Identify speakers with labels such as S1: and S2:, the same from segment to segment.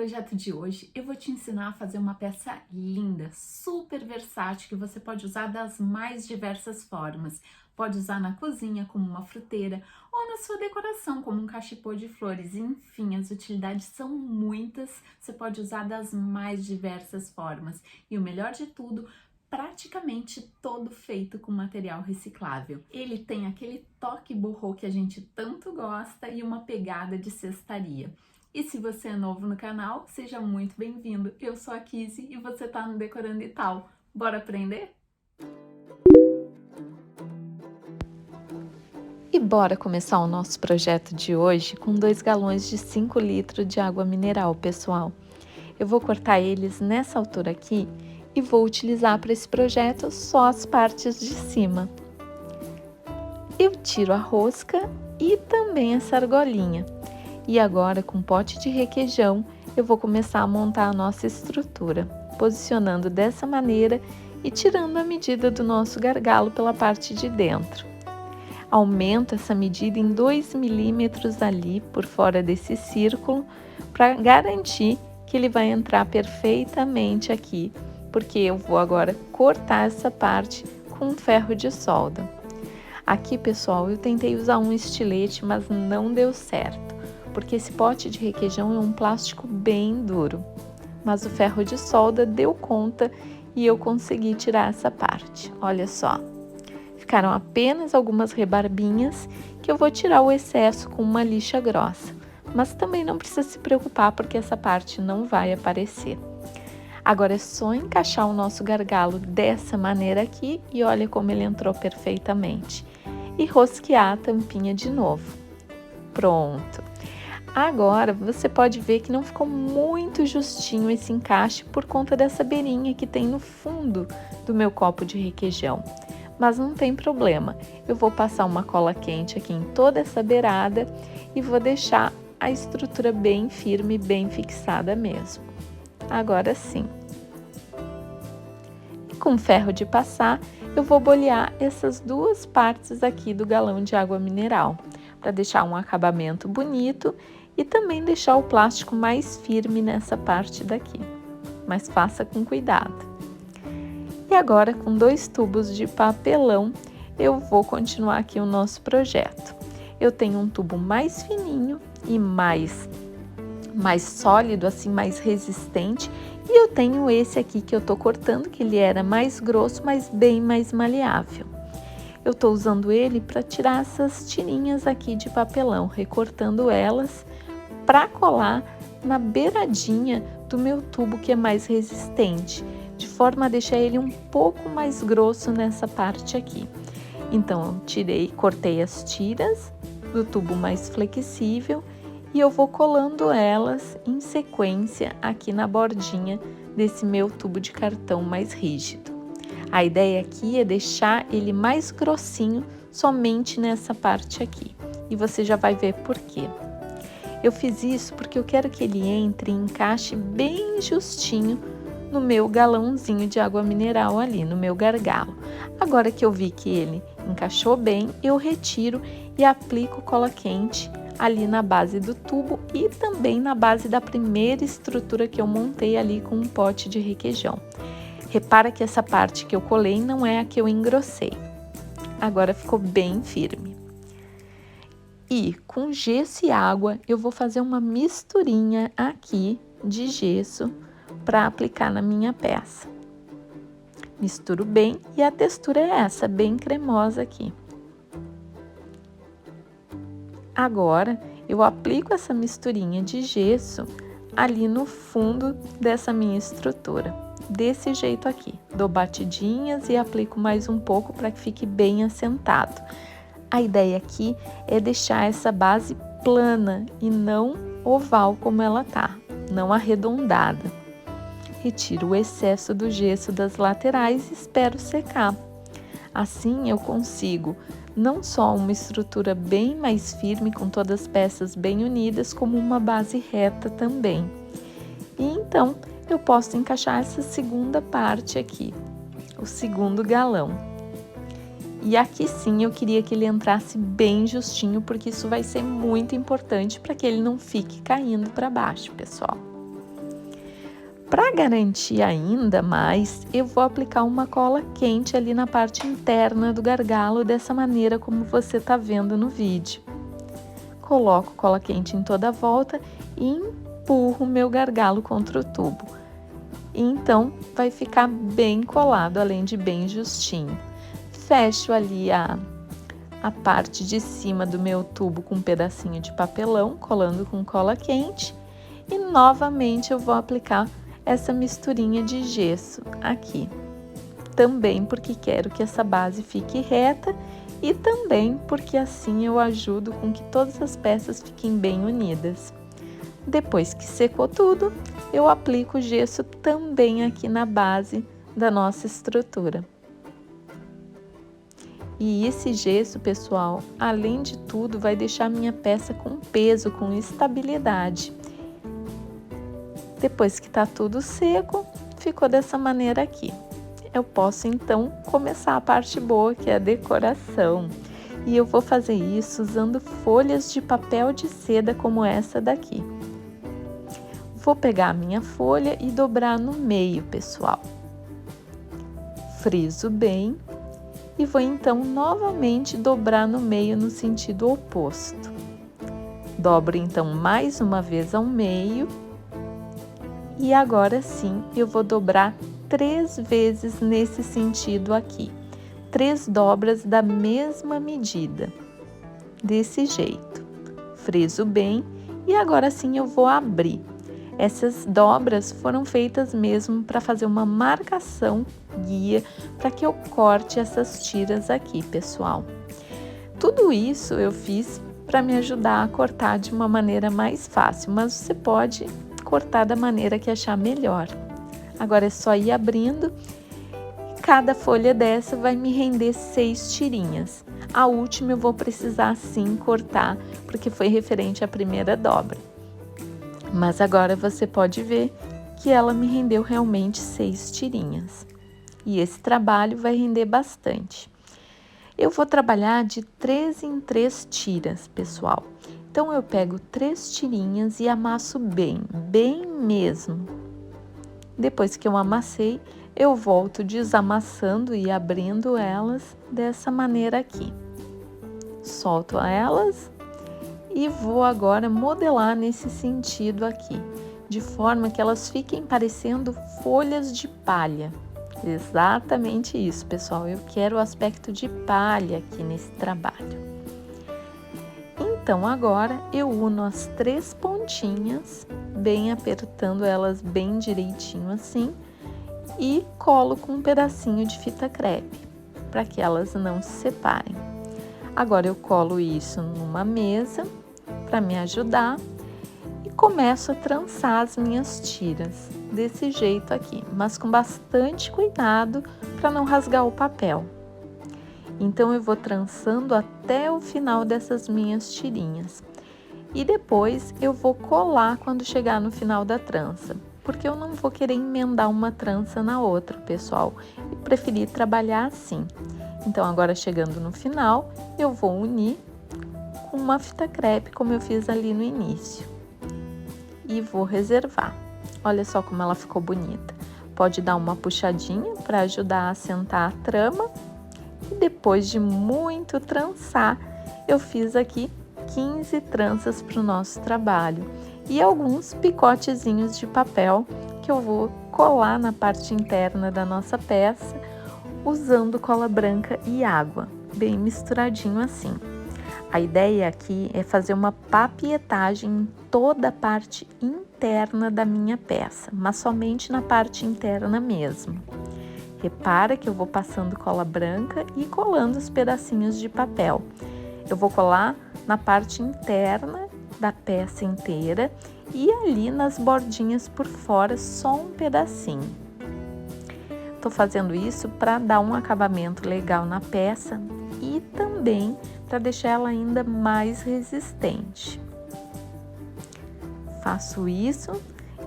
S1: projeto de hoje, eu vou te ensinar a fazer uma peça linda, super versátil, que você pode usar das mais diversas formas. Pode usar na cozinha como uma fruteira ou na sua decoração como um cachepô de flores. Enfim, as utilidades são muitas, você pode usar das mais diversas formas. E o melhor de tudo, praticamente todo feito com material reciclável. Ele tem aquele toque boho que a gente tanto gosta e uma pegada de cestaria. E se você é novo no canal, seja muito bem-vindo. Eu sou a Kizzy e você tá no Decorando e Tal. Bora aprender? E bora começar o nosso projeto de hoje com 2 galões de 5 litros de água mineral, pessoal. Eu vou cortar eles nessa altura aqui e vou utilizar para esse projeto só as partes de cima. Eu tiro a rosca e também essa argolinha. E agora, com pote de requeijão, eu vou começar a montar a nossa estrutura, posicionando dessa maneira e tirando a medida do nosso gargalo pela parte de dentro. Aumento essa medida em 2 milímetros ali por fora desse círculo, para garantir que ele vai entrar perfeitamente aqui, porque eu vou agora cortar essa parte com um ferro de solda. Aqui, pessoal, eu tentei usar um estilete, mas não deu certo, porque esse pote de requeijão é um plástico bem duro. Mas o ferro de solda deu conta e eu consegui tirar essa parte. Olha só, ficaram apenas algumas rebarbinhas que eu vou tirar o excesso com uma lixa grossa. Mas também não precisa se preocupar porque essa parte não vai aparecer. Agora é só encaixar o nosso gargalo dessa maneira aqui e olha como ele entrou perfeitamente. E rosquear a tampinha de novo. Pronto! Agora você pode ver que não ficou muito justinho esse encaixe por conta dessa beirinha que tem no fundo do meu copo de requeijão. Mas não tem problema, eu vou passar uma cola quente aqui em toda essa beirada e vou deixar a estrutura bem firme, bem fixada mesmo. Agora sim. E com ferro de passar, eu vou bolear essas duas partes aqui do galão de água mineral, para deixar um acabamento bonito e também deixar o plástico mais firme nessa parte daqui. Mas faça com cuidado. E agora, com 2 tubos de papelão, eu vou continuar aqui o nosso projeto. Eu tenho um tubo mais fininho e mais sólido, assim, mais resistente. E eu tenho esse aqui que eu tô cortando, que ele era mais grosso, mas bem mais maleável. Eu tô usando ele para tirar essas tirinhas aqui de papelão, recortando elas para colar na beiradinha do meu tubo que é mais resistente, de forma a deixar ele um pouco mais grosso nessa parte aqui. Então, eu cortei as tiras do tubo mais flexível e eu vou colando elas em sequência aqui na bordinha desse meu tubo de cartão mais rígido. A ideia aqui é deixar ele mais grossinho somente nessa parte aqui. E você já vai ver por quê. Eu fiz isso porque eu quero que ele entre e encaixe bem justinho no meu galãozinho de água mineral ali, no meu gargalo. Agora que eu vi que ele encaixou bem, eu retiro e aplico cola quente ali na base do tubo e também na base da primeira estrutura que eu montei ali com um pote de requeijão. Repara que essa parte que eu colei não é a que eu engrossei. Agora ficou bem firme. E com gesso e água eu vou fazer uma misturinha aqui de gesso para aplicar na minha peça. Misturo bem e a textura é essa, bem cremosa aqui. Agora eu aplico essa misturinha de gesso ali no fundo dessa minha estrutura. Desse jeito aqui, dou batidinhas e aplico mais um pouco para que fique bem assentado. A ideia aqui é deixar essa base plana e não oval como ela tá, não arredondada. Retiro o excesso do gesso das laterais e espero secar. Assim eu consigo não só uma estrutura bem mais firme com todas as peças bem unidas, como uma base reta também. E então eu posso encaixar essa segunda parte aqui, o segundo galão. E aqui sim eu queria que ele entrasse bem justinho, porque isso vai ser muito importante para que ele não fique caindo para baixo, pessoal. Para garantir ainda mais, eu vou aplicar uma cola quente ali na parte interna do gargalo, dessa maneira como você está vendo no vídeo. Coloco cola quente em toda a volta e empurro o meu gargalo contra o tubo. E então vai ficar bem colado, além de bem justinho. Fecho ali a parte de cima do meu tubo com um pedacinho de papelão, colando com cola quente. E novamente eu vou aplicar essa misturinha de gesso aqui. Também porque quero que essa base fique reta e também porque assim eu ajudo com que todas as peças fiquem bem unidas. Depois que secou tudo, eu aplico o gesso também aqui na base da nossa estrutura. E esse gesso, pessoal, além de tudo, vai deixar minha peça com peso, com estabilidade. Depois que tá tudo seco, ficou dessa maneira aqui. Eu posso então começar a parte boa, que é a decoração. E eu vou fazer isso usando folhas de papel de seda como essa daqui. Vou pegar a minha folha e dobrar no meio, pessoal. Friso bem e vou então novamente dobrar no meio no sentido oposto. Dobro então mais uma vez ao meio e agora sim eu vou dobrar 3 vezes nesse sentido aqui. 3 dobras da mesma medida, desse jeito. Friso bem e agora sim eu vou abrir. Essas dobras foram feitas mesmo para fazer uma marcação guia para que eu corte essas tiras aqui, pessoal. Tudo isso eu fiz para me ajudar a cortar de uma maneira mais fácil, mas você pode cortar da maneira que achar melhor. Agora é só ir abrindo. Cada folha dessa vai me render 6 tirinhas. A última eu vou precisar sim cortar, porque foi referente à primeira dobra. Mas agora você pode ver que ela me rendeu realmente 6 tirinhas. E esse trabalho vai render bastante. Eu vou trabalhar de 3 em 3 tiras, pessoal. Então eu pego 3 tirinhas e amasso bem, bem mesmo. Depois que eu amassei, eu volto desamassando e abrindo elas dessa maneira aqui. Solto elas e vou agora modelar nesse sentido aqui, de forma que elas fiquem parecendo folhas de palha. Exatamente isso, pessoal. Eu quero o aspecto de palha aqui nesse trabalho. Então agora eu uno as 3 pontinhas, bem apertando elas bem direitinho assim, e colo com um pedacinho de fita crepe, para que elas não se separem. Agora eu colo isso numa mesa para me ajudar e começo a trançar as minhas tiras desse jeito aqui, mas com bastante cuidado para não rasgar o papel. Então eu vou trançando até o final dessas minhas tirinhas e depois eu vou colar quando chegar no final da trança, porque eu não vou querer emendar uma trança na outra, pessoal, e preferi trabalhar assim. Então agora chegando no final, eu vou unir com uma fita crepe, como eu fiz ali no início, e vou reservar. Olha só como ela ficou bonita. Pode dar uma puxadinha para ajudar a assentar a trama. E depois de muito trançar, eu fiz aqui 15 tranças para o nosso trabalho e alguns picotezinhos de papel que eu vou colar na parte interna da nossa peça usando cola branca e água, bem misturadinho assim. A ideia aqui é fazer uma papietagem em toda a parte interna da minha peça, mas somente na parte interna mesmo. Repara que eu vou passando cola branca e colando os pedacinhos de papel. Eu vou colar na parte interna da peça inteira e ali nas bordinhas por fora só um pedacinho. Tô fazendo isso para dar um acabamento legal na peça e também para deixar ela ainda mais resistente. Faço isso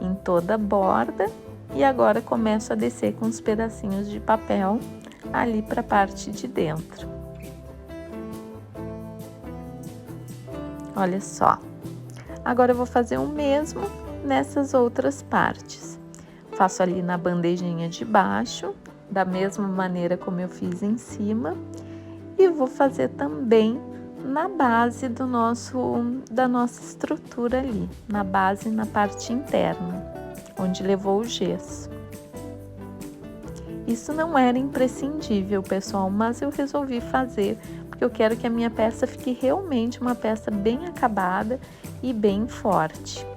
S1: em toda a borda. E agora começo a descer com os pedacinhos de papel ali para a parte de dentro. Olha só. Agora eu vou fazer o mesmo nessas outras partes. Faço ali na bandejinha de baixo, da mesma maneira como eu fiz em cima. E vou fazer também na base da nossa estrutura ali, na base, na parte interna, onde levou o gesso. Isso não era imprescindível, pessoal, mas eu resolvi fazer, porque eu quero que a minha peça fique realmente uma peça bem acabada e bem forte.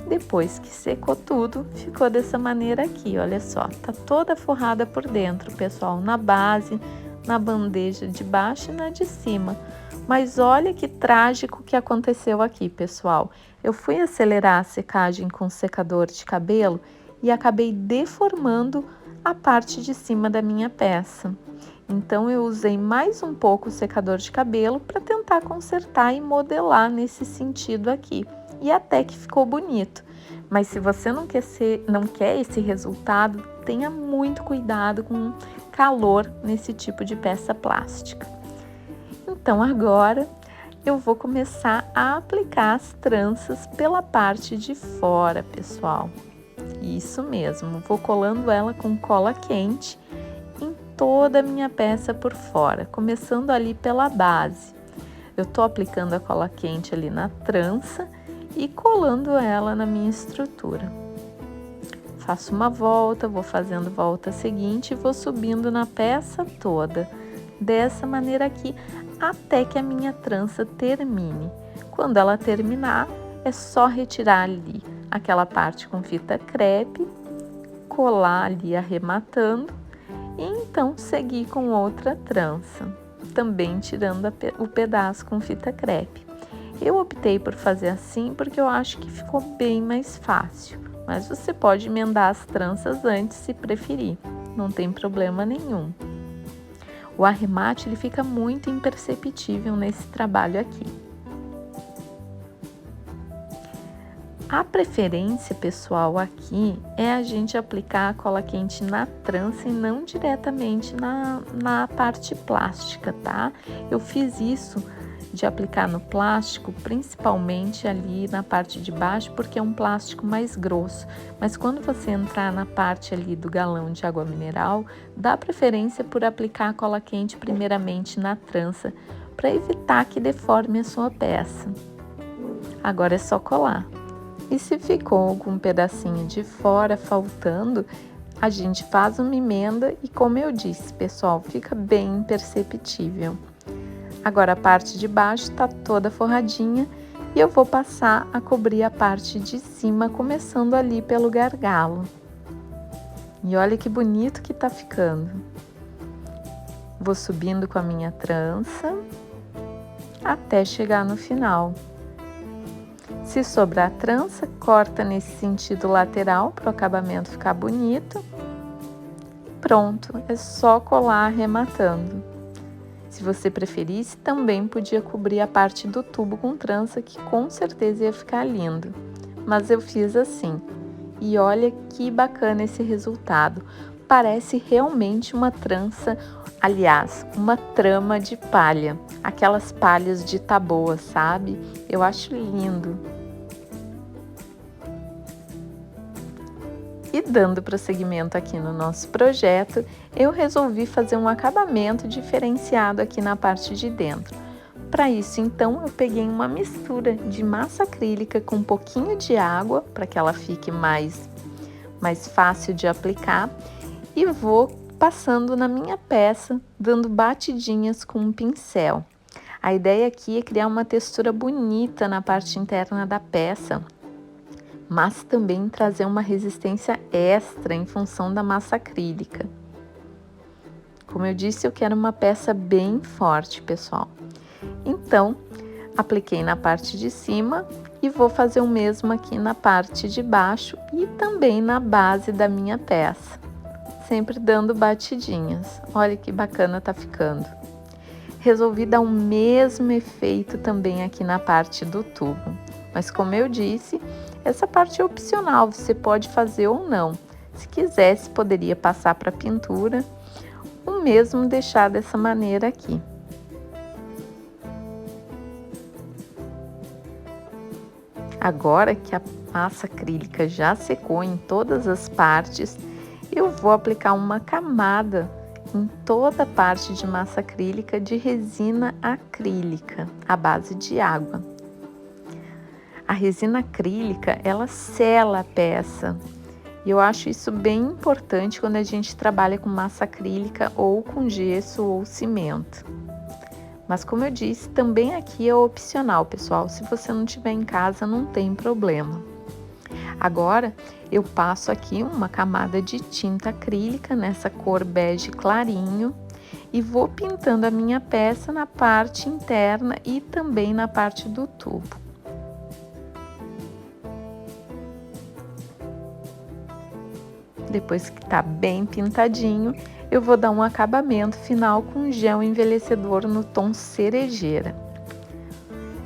S1: Depois que secou tudo, ficou dessa maneira aqui, olha só, tá toda forrada por dentro, pessoal, na base, na bandeja de baixo e na de cima. Mas olha que trágico que aconteceu aqui, pessoal. Eu fui acelerar a secagem com o secador de cabelo e acabei deformando a parte de cima da minha peça. Então eu usei mais um pouco o secador de cabelo para tentar consertar e modelar nesse sentido aqui. E até que ficou bonito. Mas se você não quer esse resultado, tenha muito cuidado com calor nesse tipo de peça plástica. Então agora eu vou começar a aplicar as tranças pela parte de fora, pessoal. Isso mesmo, vou colando ela com cola quente em toda a minha peça por fora, começando ali pela base. Eu tô aplicando a cola quente ali na trança e colando ela na minha estrutura. Faço uma volta, vou fazendo volta seguinte e vou subindo na peça toda, dessa maneira aqui, até que a minha trança termine. Quando ela terminar, é só retirar ali aquela parte com fita crepe, colar ali arrematando e então seguir com outra trança, também tirando o pedaço com fita crepe. Eu optei por fazer assim porque eu acho que ficou bem mais fácil, mas você pode emendar as tranças antes se preferir, não tem problema nenhum. O arremate ele fica muito imperceptível nesse trabalho aqui. A preferência, pessoal, aqui é a gente aplicar a cola quente na trança e não diretamente na parte plástica, tá? Eu fiz isso de aplicar no plástico, principalmente ali na parte de baixo, porque é um plástico mais grosso. Mas quando você entrar na parte ali do galão de água mineral, dá preferência por aplicar a cola quente primeiramente na trança, para evitar que deforme a sua peça. Agora é só colar. E se ficou algum pedacinho de fora faltando, a gente faz uma emenda e, como eu disse, pessoal, fica bem imperceptível. Agora a parte de baixo está toda forradinha e eu vou passar a cobrir a parte de cima, começando ali pelo gargalo. E olha que bonito que tá ficando. Vou subindo com a minha trança até chegar no final. Se sobrar trança, corta nesse sentido lateral para o acabamento ficar bonito. Pronto, é só colar arrematando. Se você preferisse, também podia cobrir a parte do tubo com trança, que com certeza ia ficar lindo. Mas eu fiz assim. E olha que bacana esse resultado. Parece realmente uma trança, aliás, uma trama de palha. Aquelas palhas de taboa, sabe? Eu acho lindo. E dando prosseguimento aqui no nosso projeto, eu resolvi fazer um acabamento diferenciado aqui na parte de dentro. Para isso, então, eu peguei uma mistura de massa acrílica com um pouquinho de água, para que ela fique mais fácil de aplicar, e vou passando na minha peça, dando batidinhas com um pincel. A ideia aqui é criar uma textura bonita na parte interna da peça, mas também trazer uma resistência extra em função da massa acrílica. Como eu disse, eu quero uma peça bem forte, pessoal. Então, apliquei na parte de cima e vou fazer o mesmo aqui na parte de baixo e também na base da minha peça, sempre dando batidinhas. Olha que bacana tá ficando. Resolvi dar o mesmo efeito também aqui na parte do tubo, mas como eu disse, essa parte é opcional, você pode fazer ou não. Se quisesse, poderia passar para pintura, ou mesmo deixar dessa maneira aqui. Agora que a massa acrílica já secou em todas as partes, eu vou aplicar uma camada em toda a parte de massa acrílica de resina acrílica, à base de água. A resina acrílica, ela sela a peça. E eu acho isso bem importante quando a gente trabalha com massa acrílica ou com gesso ou cimento. Mas como eu disse, também aqui é opcional, pessoal. Se você não tiver em casa, não tem problema. Agora, eu passo aqui uma camada de tinta acrílica nessa cor bege clarinho e vou pintando a minha peça na parte interna e também na parte do tubo. Depois que tá bem pintadinho, eu vou dar um acabamento final com gel envelhecedor no tom cerejeira.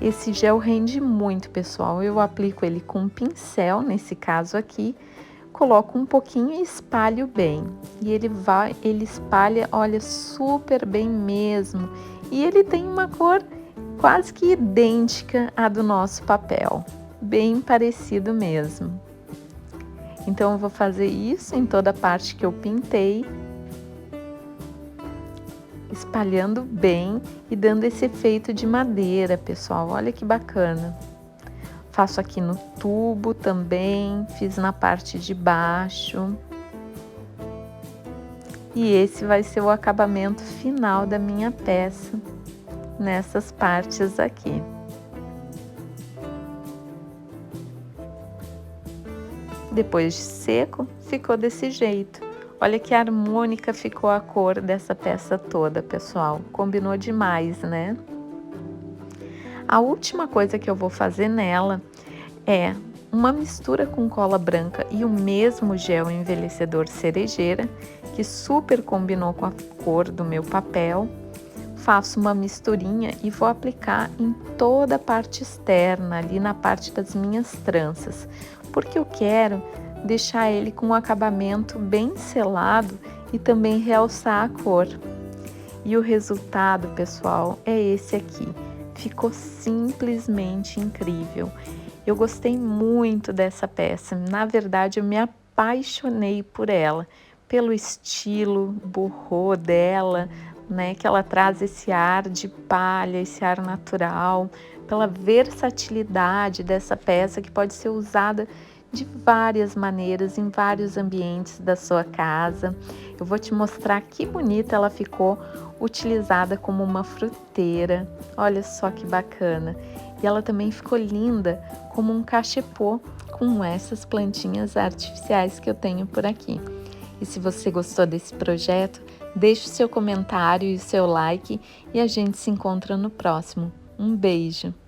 S1: Esse gel rende muito, pessoal. Eu aplico ele com um pincel, nesse caso aqui, coloco um pouquinho e espalho bem. E ele espalha, olha, super bem mesmo. E ele tem uma cor quase que idêntica à do nosso papel, bem parecido mesmo. Então eu vou fazer isso em toda a parte que eu pintei, espalhando bem e dando esse efeito de madeira, pessoal. Olha que bacana. Faço aqui no tubo também, fiz na parte de baixo. E esse vai ser o acabamento final da minha peça, nessas partes aqui. Depois de seco, ficou desse jeito. Olha que harmônica ficou a cor dessa peça toda, pessoal. Combinou demais, né? A última coisa que eu vou fazer nela é uma mistura com cola branca e o mesmo gel envelhecedor cerejeira, que super combinou com a cor do meu papel. Faço uma misturinha e vou aplicar em toda a parte externa, ali na parte das minhas tranças, porque eu quero deixar ele com um acabamento bem selado e também realçar a cor. E o resultado, pessoal, é esse aqui. Ficou simplesmente incrível. Eu gostei muito dessa peça. Na verdade, eu me apaixonei por ela, pelo estilo boho dela, né, que ela traz esse ar de palha, esse ar natural, pela versatilidade dessa peça que pode ser usada de várias maneiras, em vários ambientes da sua casa. Eu vou te mostrar que bonita ela ficou utilizada como uma fruteira. Olha só que bacana. E ela também ficou linda como um cachepô com essas plantinhas artificiais que eu tenho por aqui. E se você gostou desse projeto, deixe o seu comentário e o seu like e a gente se encontra no próximo. Um beijo!